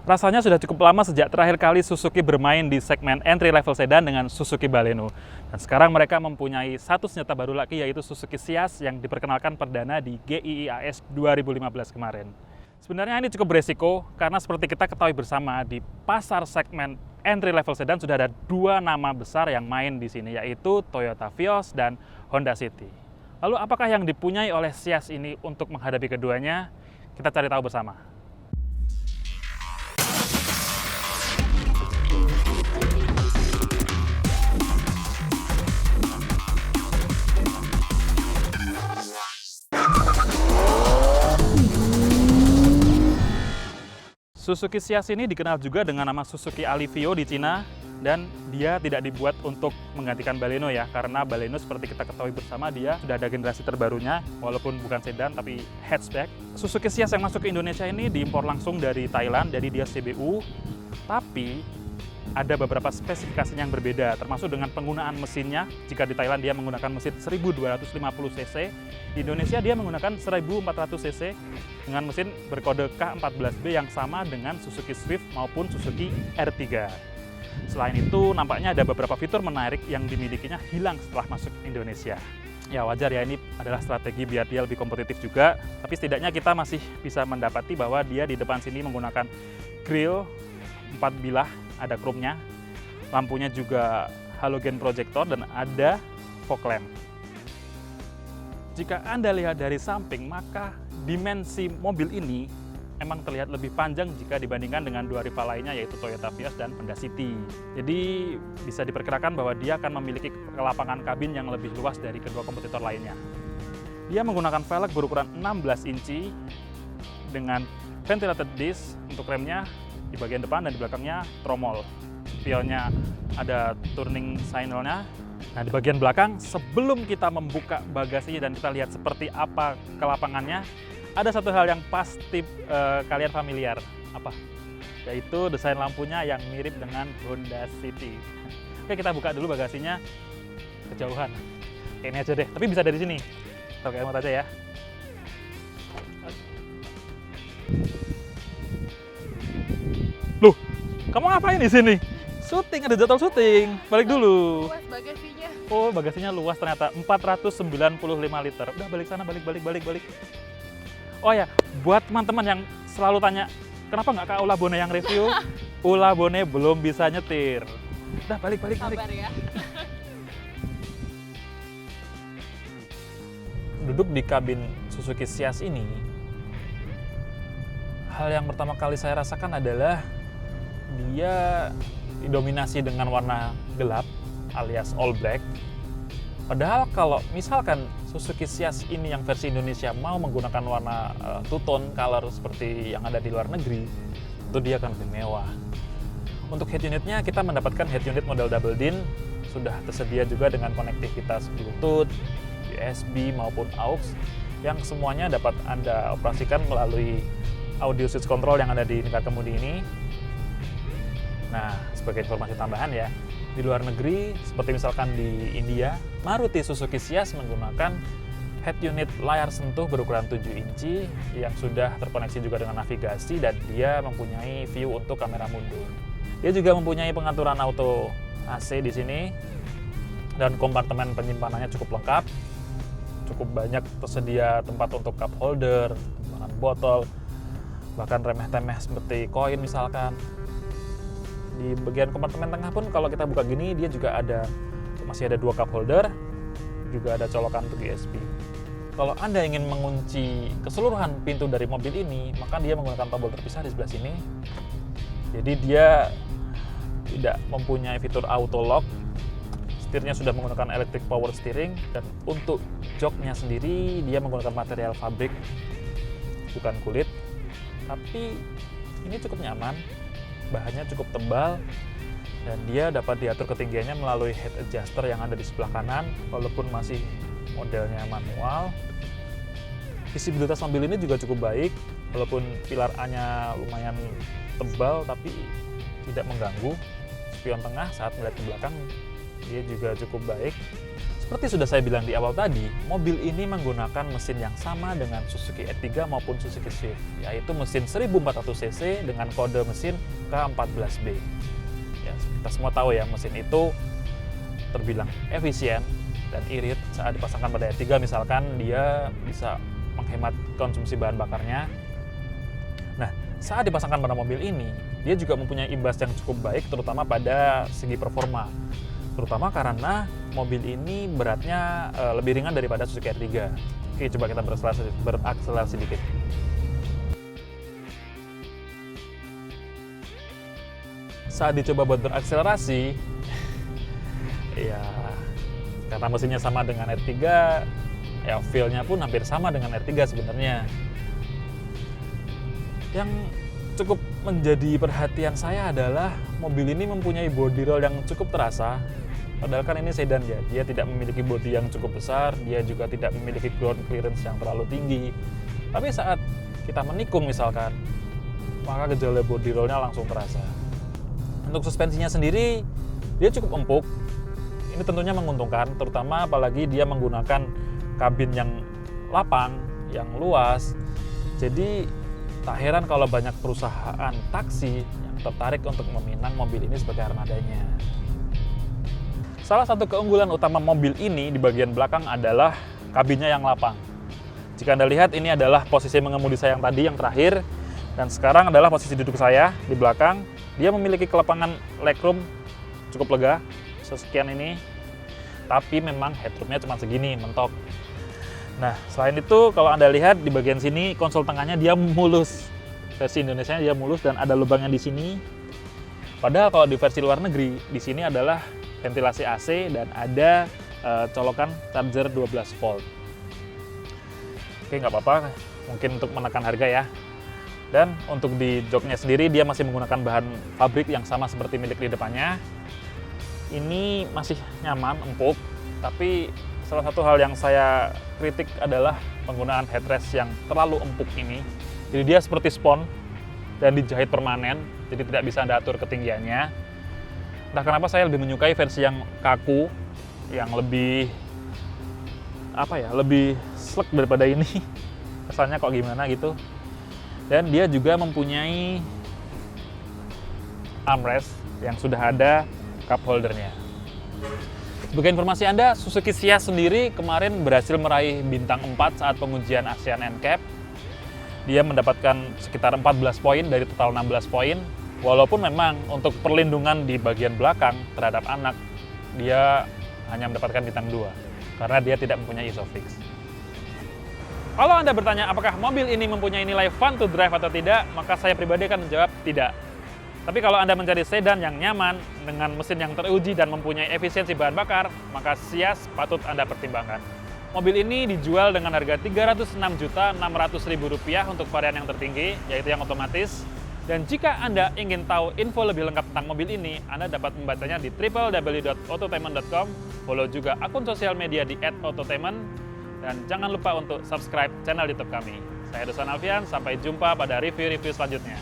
Rasanya sudah cukup lama sejak terakhir kali Suzuki bermain di segmen entry level sedan dengan Suzuki Baleno. Dan sekarang mereka mempunyai satu senjata baru lagi, yaitu Suzuki Ciaz yang diperkenalkan perdana di GIIAS 2015 kemarin. Sebenarnya ini cukup beresiko karena seperti kita ketahui bersama, di pasar segmen entry level sedan sudah ada dua nama besar yang main di sini, yaitu Toyota Vios dan Honda City. Lalu apakah yang dipunyai oleh Ciaz ini untuk menghadapi keduanya? Kita cari tahu bersama. Suzuki Ciaz ini dikenal juga dengan nama Suzuki Alivio di Cina, dan dia tidak dibuat untuk menggantikan Baleno ya, karena Baleno seperti kita ketahui bersama dia sudah ada generasi terbarunya, walaupun bukan sedan tapi hatchback. Suzuki Ciaz yang masuk ke Indonesia ini diimpor langsung dari Thailand, jadi dia CBU, tapi ada beberapa spesifikasinya yang berbeda, termasuk dengan penggunaan mesinnya. Jika di Thailand dia menggunakan mesin 1250 cc, di Indonesia dia menggunakan 1400 cc dengan mesin berkode K14B yang sama dengan Suzuki Swift maupun Suzuki R3. Selain itu, nampaknya ada beberapa fitur menarik yang dimilikinya hilang setelah masuk Indonesia. Ya wajar ya, ini adalah strategi biar dia lebih kompetitif juga, tapi setidaknya kita masih bisa mendapati bahwa dia di depan sini menggunakan grill 4 bilah, ada chrome-nya, lampunya juga halogen projector, dan ada fog lamp. Jika Anda lihat dari samping, maka dimensi mobil ini emang terlihat lebih panjang jika dibandingkan dengan dua rival lainnya, yaitu Toyota Vios dan Honda City. Jadi bisa diperkirakan bahwa dia akan memiliki kelapangan kabin yang lebih luas dari kedua kompetitor lainnya. Dia menggunakan velg berukuran 16 inci dengan ventilated disc untuk remnya di bagian depan, dan di belakangnya tromol. Spionnya ada turning signalnya. Nah, di bagian belakang, sebelum kita membuka bagasinya dan kita lihat seperti apa kelapangannya, ada satu hal yang pasti kalian familiar. Apa? Yaitu desain lampunya yang mirip dengan Honda City. Oke, kita buka dulu bagasinya kejauhan. Kayak ini aja deh, tapi bisa dari sini. Pakai remote aja ya. Loh, kamu ngapain di sini? Syuting, ada jadwal syuting. Balik dulu. Luas bagasinya. Oh, bagasinya luas ternyata, 495 liter. Udah balik sana, balik. Oh ya, buat teman-teman yang selalu tanya, kenapa nggak Kak Ula Bone yang review? Ula Bone belum bisa nyetir. Udah balik. Sabar ya. Duduk di kabin Suzuki Ciaz ini, hal yang pertama kali saya rasakan adalah dia didominasi dengan warna gelap alias all black. Padahal kalau misalkan Suzuki Ciaz ini yang versi Indonesia mau menggunakan warna two-tone color seperti yang ada di luar negeri, itu dia akan lebih mewah. Untuk head unitnya, kita mendapatkan head unit model double din, sudah tersedia juga dengan konektivitas Bluetooth, USB maupun AUX, yang semuanya dapat Anda operasikan melalui audio switch control yang ada di tingkat kemudi ini. Nah, sebagai informasi tambahan ya, di luar negeri, seperti misalkan di India, Maruti Suzuki Ciaz menggunakan head unit layar sentuh berukuran 7 inci yang sudah terkoneksi juga dengan navigasi, dan dia mempunyai view untuk kamera mundur. Dia juga mempunyai pengaturan auto AC di sini, dan kompartemen penyimpanannya cukup lengkap. Cukup banyak tersedia tempat untuk cup holder, timbangan botol, bahkan remeh-temeh seperti koin misalkan. Di bagian kompartemen tengah pun kalau kita buka gini, dia juga masih ada dua cup holder, juga ada colokan untuk USB. Kalau Anda ingin mengunci keseluruhan pintu dari mobil ini, maka dia menggunakan tombol terpisah di sebelah sini. Jadi dia tidak mempunyai fitur auto lock. Setirnya sudah menggunakan electric power steering, dan untuk joknya sendiri dia menggunakan material fabrik, bukan kulit. Tapi ini cukup nyaman. Bahannya cukup tebal, dan dia dapat diatur ketinggiannya melalui head adjuster yang ada di sebelah kanan, walaupun masih modelnya manual. Visibilitas mobil ini juga cukup baik, walaupun pilar A-nya lumayan tebal tapi tidak mengganggu. Spion tengah saat melihat ke belakang dia juga cukup baik. seperti sudah saya bilang di awal tadi, mobil ini menggunakan mesin yang sama dengan Suzuki E3 maupun Suzuki Swift, yaitu mesin 1400 cc dengan kode mesin K14B. Ya, kita semua tahu ya, mesin itu terbilang efisien dan irit saat dipasangkan pada E3, misalkan dia bisa menghemat konsumsi bahan bakarnya. Nah, saat dipasangkan pada mobil ini, dia juga mempunyai imbas yang cukup baik, terutama pada segi performa. Terutama karena mobil ini beratnya lebih ringan daripada Suzuki R3. Oke, coba kita berakselerasi dikit. Saat dicoba buat berakselerasi, ya karena mesinnya sama dengan R3, ya feel-nya pun hampir sama dengan R3 sebenarnya. Yang cukup menjadi perhatian saya adalah mobil ini mempunyai body roll yang cukup terasa. Padahal kan ini sedan ya, dia tidak memiliki bodi yang cukup besar, dia juga tidak memiliki ground clearance yang terlalu tinggi. Tapi saat kita menikung misalkan, maka gejala body roll-nya langsung terasa. Untuk suspensinya sendiri, dia cukup empuk. Ini tentunya menguntungkan, terutama apalagi dia menggunakan kabin yang lapang, yang luas. Jadi tak heran kalau banyak perusahaan taksi yang tertarik untuk meminang mobil ini sebagai armadanya. Salah satu keunggulan utama mobil ini di bagian belakang adalah kabinnya yang lapang. Jika Anda lihat, ini adalah posisi mengemudi saya yang tadi, yang terakhir. Dan sekarang adalah posisi duduk saya di belakang. Dia memiliki kelapangan legroom cukup lega, sekian ini. Tapi memang headroomnya cuma segini, mentok. Nah, selain itu, kalau Anda lihat di bagian sini, konsol tengahnya dia mulus. Versi Indonesia dia mulus dan ada lubangnya di sini. Padahal kalau di versi luar negeri, di sini adalah ventilasi AC dan ada colokan charger 12 volt. Oke, nggak apa-apa, mungkin untuk menekan harga ya. Dan untuk di joknya sendiri, dia masih menggunakan bahan pabrik yang sama seperti milik di depannya. Ini masih nyaman, empuk, tapi salah satu hal yang saya kritik adalah penggunaan headrest yang terlalu empuk ini. Jadi dia seperti spons dan dijahit permanen, jadi tidak bisa Anda atur ketinggiannya. Nah, kenapa saya lebih menyukai versi yang kaku, yang lebih lebih slek daripada ini. Kesannya kok gimana gitu. Dan dia juga mempunyai armrest yang sudah ada cup holdernya. Sebagai informasi Anda, Suzuki Ciaz sendiri kemarin berhasil meraih bintang 4 saat pengujian ASEAN NCAP. Dia mendapatkan sekitar 14 poin dari total 16 poin. Walaupun memang untuk perlindungan di bagian belakang terhadap anak, dia hanya mendapatkan bintang 2 karena dia tidak mempunyai ISOFIX. Kalau Anda bertanya apakah mobil ini mempunyai nilai fun to drive atau tidak, maka saya pribadi akan menjawab tidak. Tapi kalau Anda mencari sedan yang nyaman, dengan mesin yang teruji dan mempunyai efisiensi bahan bakar, maka Ciaz patut Anda pertimbangkan. Mobil ini dijual dengan harga Rp306.600.000 untuk varian yang tertinggi, yaitu yang otomatis. Dan jika Anda ingin tahu info lebih lengkap tentang mobil ini, Anda dapat membacanya di www.autotainment.com, follow juga akun sosial media di @autotainment, dan jangan lupa untuk subscribe channel YouTube kami. Saya Dusan Alfian, sampai jumpa pada review-review selanjutnya.